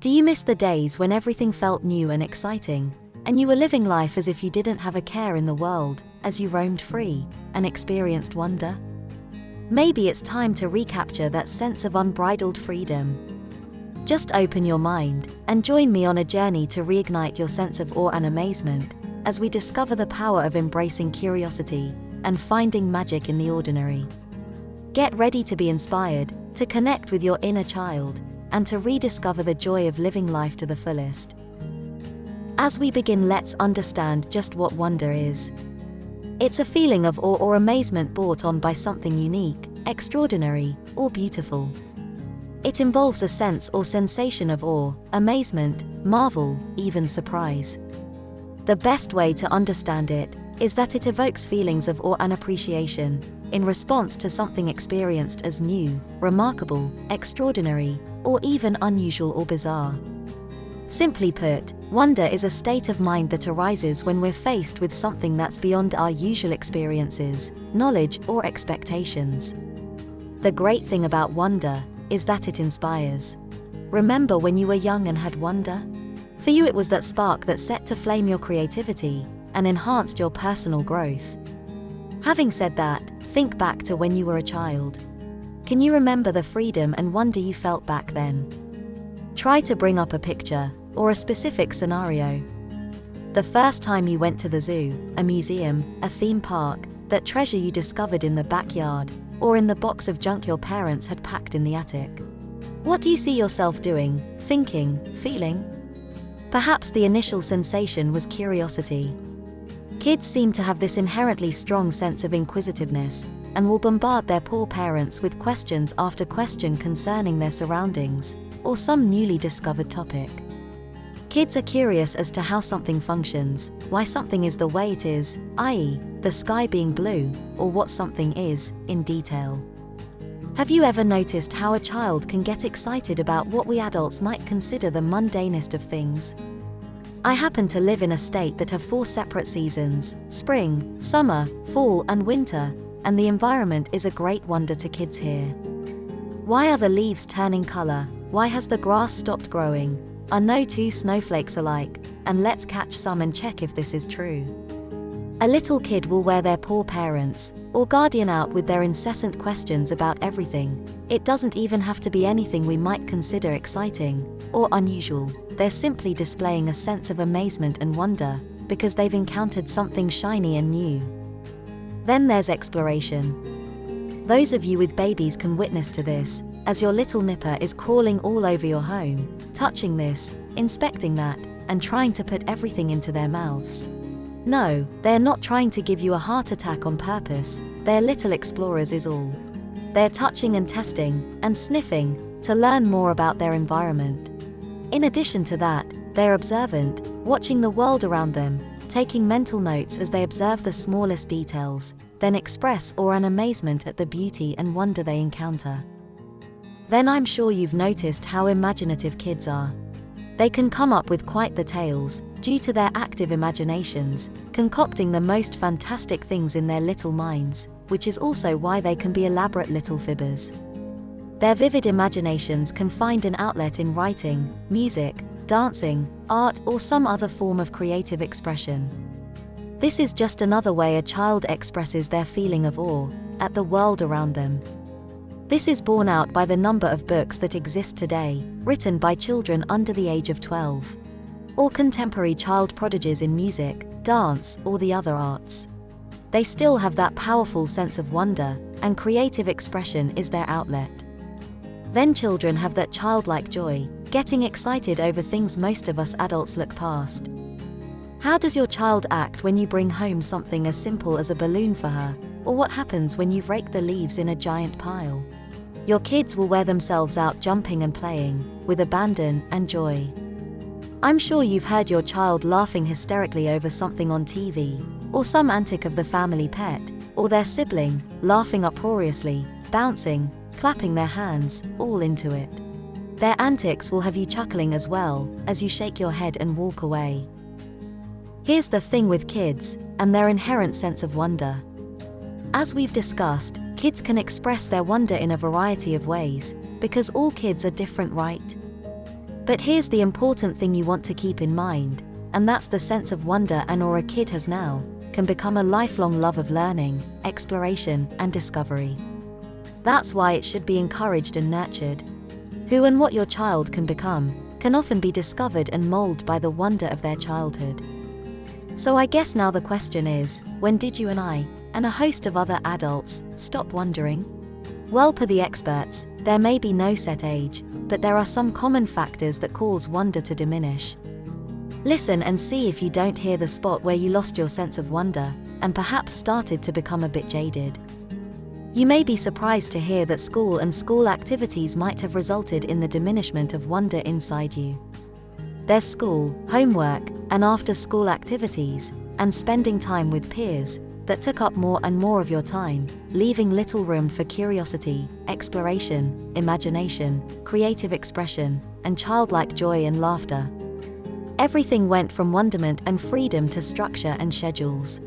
Do you miss the days when everything felt new and exciting, and you were living life as if you didn't have a care in the world, as you roamed free and experienced wonder? Maybe it's time to recapture that sense of unbridled freedom. Just open your mind and join me on a journey to reignite your sense of awe and amazement as we discover the power of embracing curiosity and finding magic in the ordinary. Get ready to be inspired, to connect with your inner child, and to rediscover the joy of living life to the fullest. As we begin, let's understand just what wonder is. It's a feeling of awe or amazement brought on by something unique, extraordinary, or beautiful. It involves a sense or sensation of awe, amazement, marvel, even surprise. The best way to understand it is that it evokes feelings of awe and appreciation in response to something experienced as new, remarkable, extraordinary, or even unusual or bizarre. Simply put, wonder is a state of mind that arises when we're faced with something that's beyond our usual experiences, knowledge, or expectations. The great thing about wonder is that it inspires. Remember when you were young and had wonder? For you it was that spark that set to flame your creativity and enhanced your personal growth. Having said that, think back to when you were a child. Can you remember the freedom and wonder you felt back then? Try to bring up a picture or a specific scenario. The first time you went to the zoo, a museum, a theme park, that treasure you discovered in the backyard, or in the box of junk your parents had packed in the attic. What do you see yourself doing, thinking, feeling? Perhaps the initial sensation was curiosity. Kids seem to have this inherently strong sense of inquisitiveness, and will bombard their poor parents with questions after question concerning their surroundings, or some newly discovered topic. Kids are curious as to how something functions, why something is the way it is, i.e., the sky being blue, or what something is, in detail. Have you ever noticed how a child can get excited about what we adults might consider the mundanest of things? I happen to live in a state that have 4 separate seasons: spring, summer, fall, and winter, and the environment is a great wonder to kids here. Why are the leaves turning color? Why has the grass stopped growing? Are no two snowflakes alike? And let's catch some and check if this is true. A little kid will wear their poor parents or guardian out with their incessant questions about everything. It doesn't even have to be anything we might consider exciting or unusual. They're simply displaying a sense of amazement and wonder because they've encountered something shiny and new. Then there's exploration. Those of you with babies can witness to this, as your little nipper is crawling all over your home, touching this, inspecting that, and trying to put everything into their mouths. No, they're not trying to give you a heart attack on purpose. They're little explorers is all. They're touching and testing, and sniffing, to learn more about their environment. In addition to that, they're observant, watching the world around them, taking mental notes as they observe the smallest details, then express awe and amazement at the beauty and wonder they encounter. Then I'm sure you've noticed how imaginative kids are. They can come up with quite the tales, due to their active imaginations, concocting the most fantastic things in their little minds, which is also why they can be elaborate little fibbers. Their vivid imaginations can find an outlet in writing, music, dancing, art, or some other form of creative expression. This is just another way a child expresses their feeling of awe at the world around them. This is borne out by the number of books that exist today, written by children under the age of 12. Or contemporary child prodigies in music, dance, or the other arts. They still have that powerful sense of wonder, and creative expression is their outlet. Then children have that childlike joy, getting excited over things most of us adults look past. How does your child act when you bring home something as simple as a balloon for her? Or what happens when you've raked the leaves in a giant pile? Your kids will wear themselves out jumping and playing, with abandon and joy. I'm sure you've heard your child laughing hysterically over something on TV, or some antic of the family pet, or their sibling, laughing uproariously, bouncing, clapping their hands, all into it. Their antics will have you chuckling as well, as you shake your head and walk away. Here's the thing with kids, and their inherent sense of wonder. As we've discussed, kids can express their wonder in a variety of ways, because all kids are different, right? But here's the important thing you want to keep in mind, and that's the sense of wonder and awe a kid has now can become a lifelong love of learning, exploration, and discovery. That's why it should be encouraged and nurtured. Who and what your child can become can often be discovered and molded by the wonder of their childhood. So I guess now the question is, when did you and I, and a host of other adults, stop wondering? Well, per the experts, there may be no set age, but there are some common factors that cause wonder to diminish. Listen and see if you don't hear the spot where you lost your sense of wonder, and perhaps started to become a bit jaded. You may be surprised to hear that school and school activities might have resulted in the diminishment of wonder inside you. There's school, homework, and after-school activities, and spending time with peers, that took up more and more of your time, leaving little room for curiosity, exploration, imagination, creative expression, and childlike joy and laughter. Everything went from wonderment and freedom to structure and schedules.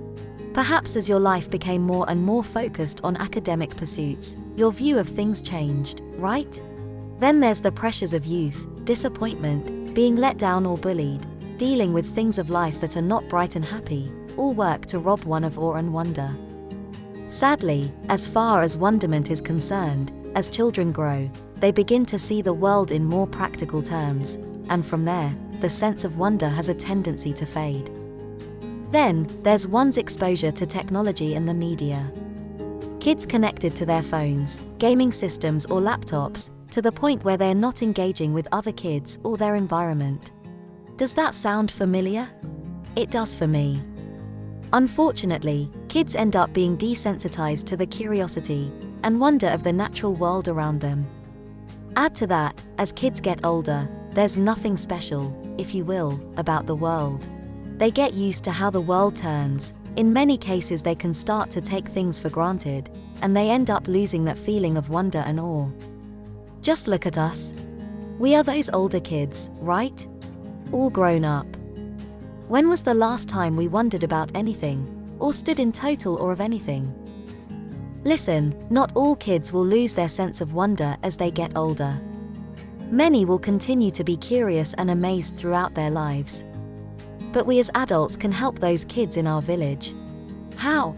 Perhaps as your life became more and more focused on academic pursuits, your view of things changed, right? Then there's the pressures of youth, disappointment, being let down or bullied, dealing with things of life that are not bright and happy, all work to rob one of awe and wonder. Sadly, as far as wonderment is concerned, as children grow, they begin to see the world in more practical terms, and from there, the sense of wonder has a tendency to fade. Then, there's one's exposure to technology and the media. Kids connected to their phones, gaming systems or laptops, to the point where they're not engaging with other kids or their environment. Does that sound familiar? It does for me. Unfortunately, kids end up being desensitized to the curiosity and wonder of the natural world around them. Add to that, as kids get older, there's nothing special, if you will, about the world. They get used to how the world turns. In many cases they can start to take things for granted, and they end up losing that feeling of wonder and awe. Just look at us. We are those older kids, right? All grown up. When was the last time we wondered about anything, or stood in total awe of anything? Listen, not all kids will lose their sense of wonder as they get older. Many will continue to be curious and amazed throughout their lives. But we as adults can help those kids in our village. How?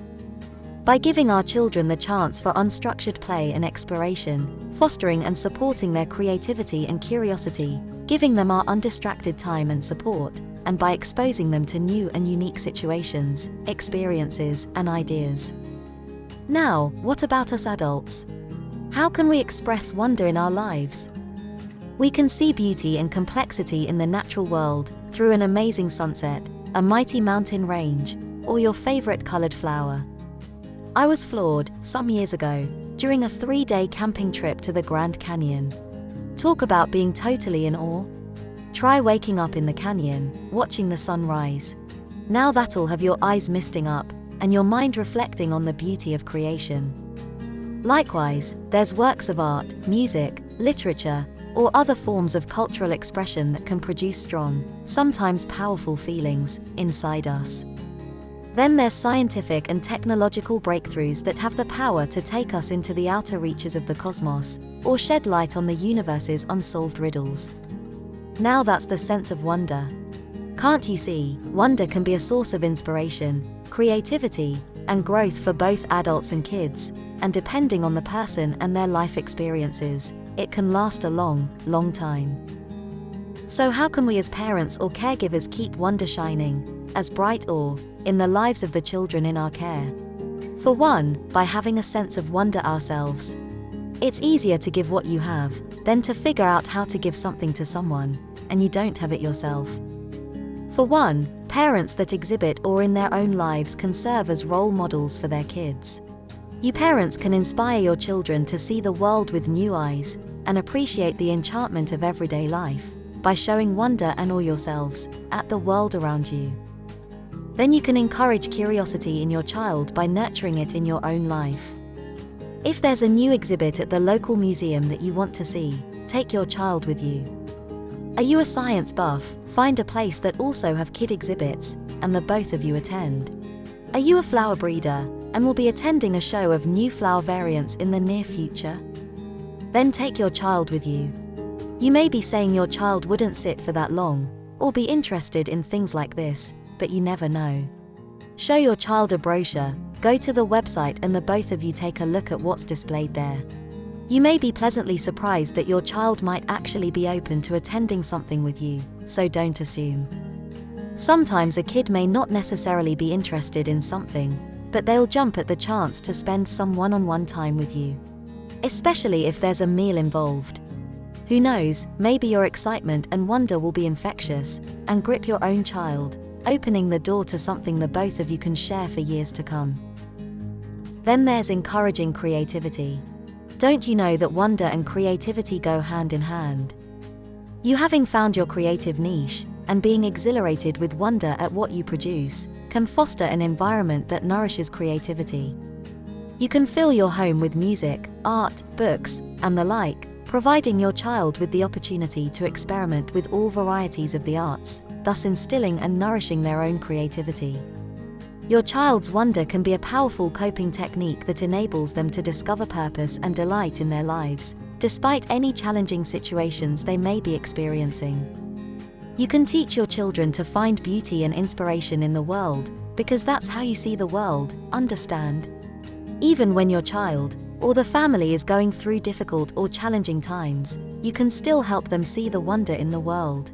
By giving our children the chance for unstructured play and exploration, fostering and supporting their creativity and curiosity, giving them our undistracted time and support, and by exposing them to new and unique situations, experiences, and ideas. Now, what about us adults? How can we express wonder in our lives? We can see beauty and complexity in the natural world, through an amazing sunset, a mighty mountain range, or your favorite colored flower. I was floored, some years ago, during a 3-day camping trip to the Grand Canyon. Talk about being totally in awe. Try waking up in the canyon, watching the sun rise. Now that'll have your eyes misting up, and your mind reflecting on the beauty of creation. Likewise, there's works of art, music, literature, or other forms of cultural expression that can produce strong, sometimes powerful feelings inside us. Then there's scientific and technological breakthroughs that have the power to take us into the outer reaches of the cosmos, or shed light on the universe's unsolved riddles. Now that's the sense of wonder. Can't you see, wonder can be a source of inspiration, creativity, and growth for both adults and kids, and depending on the person and their life experiences, it can last a long, long time. So how can we as parents or caregivers keep wonder shining, as bright or, in the lives of the children in our care? For one, by having a sense of wonder ourselves. It's easier to give what you have, than to figure out how to give something to someone, and you don't have it yourself. For one, parents that exhibit awe in their own lives can serve as role models for their kids. You parents can inspire your children to see the world with new eyes, and appreciate the enchantment of everyday life, by showing wonder and awe yourselves, at the world around you. Then you can encourage curiosity in your child by nurturing it in your own life. If there's a new exhibit at the local museum that you want to see, take your child with you. Are you a science buff? Find a place that also have kid exhibits, and the both of you attend. Are you a flower breeder, and will be attending a show of new flower variants in the near future? Then take your child with you. You may be saying your child wouldn't sit for that long, or be interested in things like this, but you never know. Show your child a brochure, go to the website and the both of you take a look at what's displayed there. You may be pleasantly surprised that your child might actually be open to attending something with you, so don't assume. Sometimes a kid may not necessarily be interested in something, but they'll jump at the chance to spend some one-on-one time with you. Especially if there's a meal involved. Who knows, maybe your excitement and wonder will be infectious, and grip your own child, opening the door to something the both of you can share for years to come. Then there's encouraging creativity. Don't you know that wonder and creativity go hand in hand? You having found your creative niche, and being exhilarated with wonder at what you produce, can foster an environment that nourishes creativity. You can fill your home with music, art, books, and the like, providing your child with the opportunity to experiment with all varieties of the arts, thus instilling and nourishing their own creativity. Your child's wonder can be a powerful coping technique that enables them to discover purpose and delight in their lives, despite any challenging situations they may be experiencing. You can teach your children to find beauty and inspiration in the world, because that's how you see the world, understand? Even when your child, or the family is going through difficult or challenging times, you can still help them see the wonder in the world.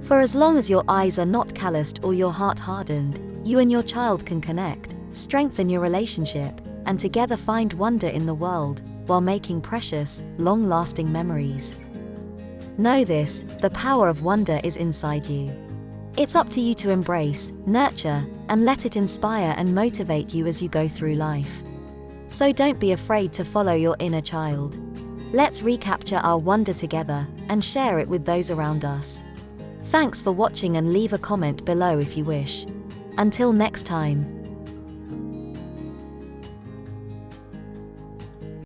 For as long as your eyes are not calloused or your heart hardened, you and your child can connect, strengthen your relationship, and together find wonder in the world, while making precious, long-lasting memories. Know this, the power of wonder is inside you. It's up to you to embrace, nurture, and let it inspire and motivate you as you go through life. So don't be afraid to follow your inner child. Let's recapture our wonder together, and share it with those around us. Thanks for watching, and leave a comment below if you wish. Until next time.